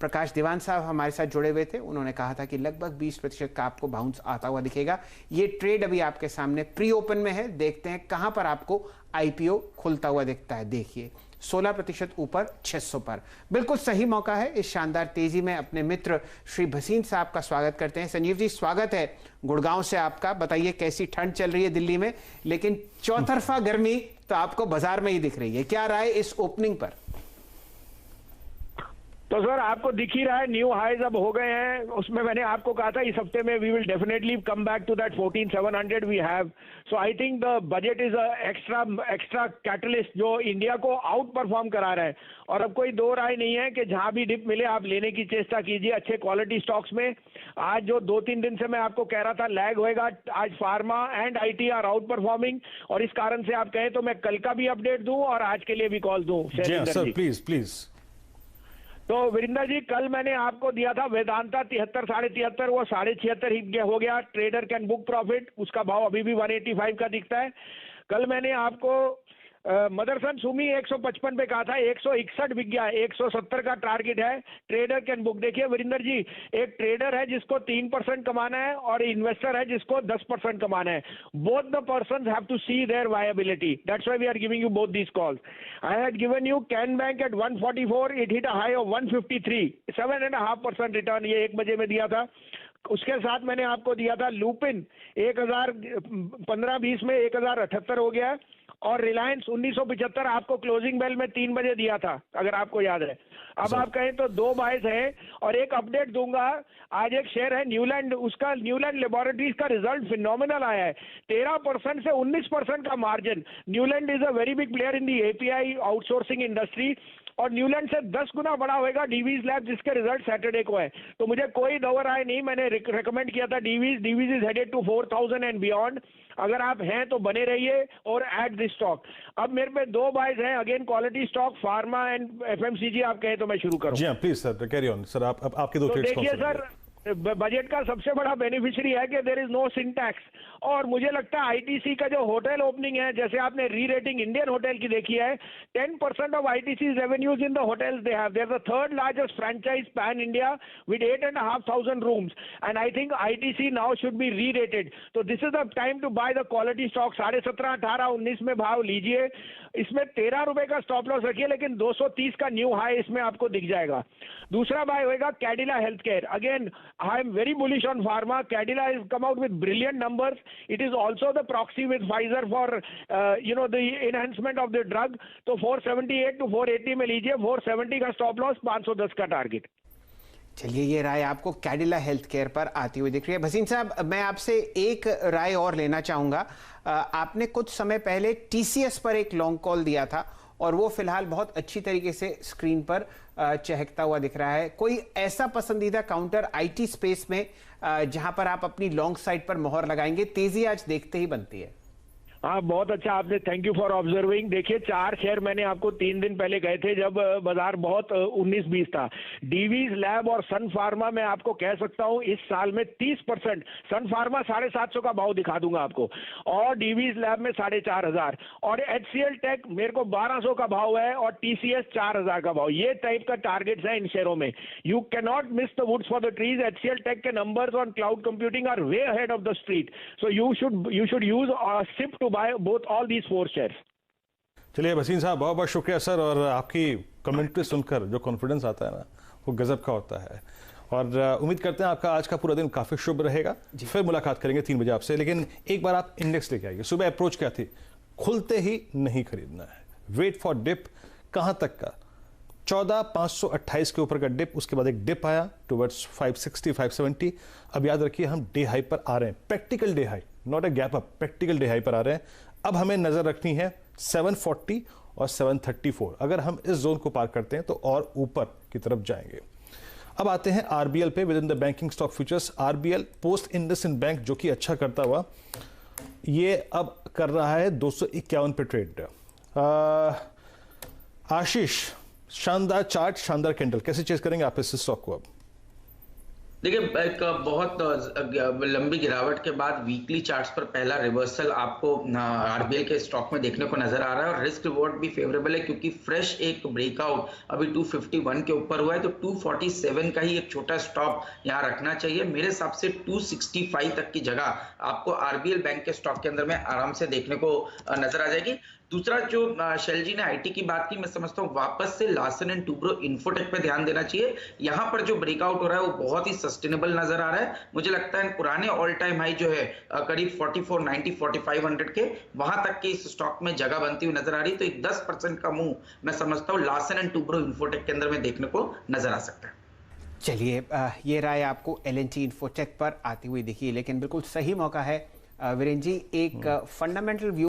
प्रकाश दीवान साहब हमारे साथ जुड़े हुए थे, उन्होंने कहा था कि लगभग 20% का आपको बाउंस आता हुआ दिखेगा। ये ट्रेड अभी आपके सामने प्री ओपन में है, देखते हैं कहां पर आपको आईपीओ खुलता हुआ दिखता है। देखिए 16% ऊपर 600 पर, बिल्कुल सही मौका है इस शानदार तेजी में। अपने मित्र श्री भसीन साहब का स्वागत करते हैं। संजीव जी स्वागत है गुड़गांव से आपका। बताइए कैसी ठंड चल रही है दिल्ली में, लेकिन चौतरफा गर्मी तो आपको बाजार में ही दिख रही है, क्या राय इस ओपनिंग पर? तो सर आपको दिख ही रहा है न्यू हाईज अब हो गए हैं। उसमें मैंने आपको कहा था इस हफ्ते में we will definitely come back to that 14,700 we have. So I think the budget is extra catalyst जो इंडिया को आउट परफॉर्म करा रहा है। और अब कोई दो राय नहीं है कि जहां भी डिप मिले आप लेने की चेष्टा कीजिए अच्छे क्वालिटी स्टॉक्स में। आज जो 2-3 दिन से मैं आपको कह रहा था लैग होएगा, आज pharma and IT are outperforming, और इस कारण से आप कहें तो मैं कल का भी अपडेट दूं और आज के लिए भी कॉल दूं। Sir please. तो वीरेंद्र जी कल मैंने आपको दिया था वेदांता 73 साढ़े 73, वो 76.5 ही हो गया। ट्रेडर कैन बुक प्रॉफिट, उसका भाव अभी भी 185 का दिखता है। कल मैंने आपको मदरसन सुमी 155 पे कहा था, 161 बिक गया, 170 का टारगेट है। Trader can book. देखिए वीरेंद्र जी, एक ट्रेडर है जिसको 3% कमाना है और इन्वेस्टर है जिसको 10% कमाना है। Both the persons have to see their viability, that's why we are giving you both these calls. I had given you Can bank at 144, it hit a high of 153, 7.5% return ये 1 बजे में दिया था। उसके साथ मैंने आपको दिया था लुपिन 1015-20 में 1078 हो गया, और रिलायंस 1975 आपको क्लोजिंग बेल में 3 बजे दिया था अगर आपको याद है। अब आप कहें तो 2 बाइज है और एक अपडेट दूंगा। आज एक शेयर है न्यूलैंड, उसका न्यूलैंड लेबोरेटरीज का रिजल्ट फिनोमिनल आया है, 13% से 19% का margin. Neuland is a very big player in the API outsourcing industry, और न्यूलैंड से 10 गुना बड़ा होएगा डीवीज लैब जिसके रिजल्ट सैटरडे को है। तो मुझे कोई दो राय नहीं, मैंने रिकमेंड किया था Divi's is headed to 4,000 and beyond. अगर आप हैं तो बने रहिए और ऐड दिस स्टॉक। अब मेरे पे 2 बाइज हैं again quality stock, pharma and FMCG. आप कहें तो मैं शुरू करूं? जी हाँ please sir, carry on sir. आपके दो ट्रेड्स कौन से? देखिए सर, बजट का सबसे बड़ा बेनिफिशियरी है कि देयर इज नो सिंटैक्स, और मुझे लगता है आईटीसी का जो होटल ओपनिंग है, जैसे आपने री रेटिंग इंडियन होटल की देखी है, 10% of ITC revenues in the hotels they have. They are the 3rd largest franchise pan India with 8,500 rooms, and I think ITC now should be rerated. So this is the time to buy the quality stock. 17.5, 18, 19 में भाव लीजिए। इसमें 13 रुपए का stop loss रखिए, लेकिन 230 का new high इसमें आपको दिख जाएगा। दूसरा बाय होएगा Cadila health care. Again I am very bullish on pharma. Cadila has come out with brilliant numbers. It is also the proxy with Pfizer for the enhancement of the drug. तो 478 to 480 में लीजिए, 470 का stop loss, 510 का target. चलिए ये राय आपको Cadila health care पर आती हुई दिख रही है। भसीन साहब मैं आपसे एक राय और लेना चाहूंगा। आपने कुछ समय पहले टीसीएस पर एक लॉन्ग कॉल दिया था और वो फिलहाल बहुत अच्छी तरीके से स्क्रीन पर चहकता हुआ दिख रहा है। कोई ऐसा पसंदीदा काउंटर आईटी स्पेस में जहां पर आप अपनी लॉन्ग साइड पर मोहर लगाएंगे? तेजी आज देखते ही बनती है। हाँ बहुत अच्छा आपने, थैंक यू फॉर ऑब्जर्विंग। देखिए 4 शेयर मैंने आपको 3 दिन पहले गए थे जब बाजार बहुत 19-20 था। डीवीज लैब और सन फार्मा में आपको कह सकता हूं इस साल में 30%, सन फार्मा 750 का भाव दिखा दूंगा आपको, और डीवीज लैब में 4,500, और एचसीएल टेक मेरे को 1,200 का भाव है, और टीसीएस 4,000 का भाव। ये टाइप का टारगेट्स है इन शेयरों में। You can not miss the woods for the trees. HCL tech के numbers on cloud computing are way ahead of the street, so you should use SIP to buy both all these 4 shares. चलिए भसीन साहब बहुत बहुत शुक्रिया sir, और आपकी commentary सुनकर जो कॉन्फिडेंस आता है ना वो गजब का होता है, और उम्मीद करते हैं आपका आज का पूरा दिन काफी शुभ रहेगा। फिर मुलाकात करेंगे 3 बजे आपसे, लेकिन एक बार आप इंडेक्स लेके आइए। सुबह अप्रोच क्या थी? खुलते ही नहीं खरीदना है, वेट फॉर डिप। कहां तक का? 14,528 के ऊपर का डिप, उसके बाद एक डिप आया टुवर्ड्स 560 570। अब याद रखिए हम डे हाई पर आ रहे हैं, practical day high, not a gap up, practical day high पर आ रहे हैं। अब हमें नजर रखनी है 740 और 734। अगर हम इस जोन को पार करते हैं तो और ऊपर की तरफ जाएंगे। अब आते हैं आरबीएल पे, with in the banking stock futures. RBL post IndusInd bank जो कि अच्छा करता हुआ, ये अब कर रहा है 251 पे ट्रेड। आशीष, शानदार चार्ट, शानदार कैंडल, कैसे चेस करेंगे आप इस स्टॉक को? अब देखिए, एक बहुत लंबी गिरावट के बाद वीकली चार्ट्स पर पहला रिवर्सल आपको आरबीएल के स्टॉक में देखने को नजर आ रहा है और रिस्क रिवॉर्ड भी फेवरेबल है क्योंकि फ्रेश एक ब्रेकआउट अभी 251 के ऊपर हुआ है, तो 247 का ही एक छोटा स्टॉप यहां रखना चाहिए। मेरे हिसाब से 265 तक की जगह आपको आरबीएल बैंक के स्टॉक के अंदर में आराम से देखने को नजर आ जाएगी। दूसरा, जो शैल जी ने आईटी की बात की, मैं समझता हूं वापस से लार्सन एंड टुब्रो इन्फोटेक पे ध्यान देना चाहिए। यहां पर जो ब्रेकआउट हो रहा है वो बहुत ही सस्टेनेबल नजर आ रहा है। मुझे लगता है पुराने ऑल टाइम हाई जो है करीब 4490 4500 के, वहां तक के इस स्टॉक में जगह बनती हुई नजर आ रही है। तो एक 10% का मूव मैं समझता हूं लार्सन एंड टुब्रो इन्फोटेक के अंदर में देखने को नजर आ सकता है। चलिए, ये राय आपको एल&टी इन्फोटेक पर आती हुई दिखी, लेकिन बिल्कुल सही मौका है वीरेंद्र जी एक फंडामेंटल व्यू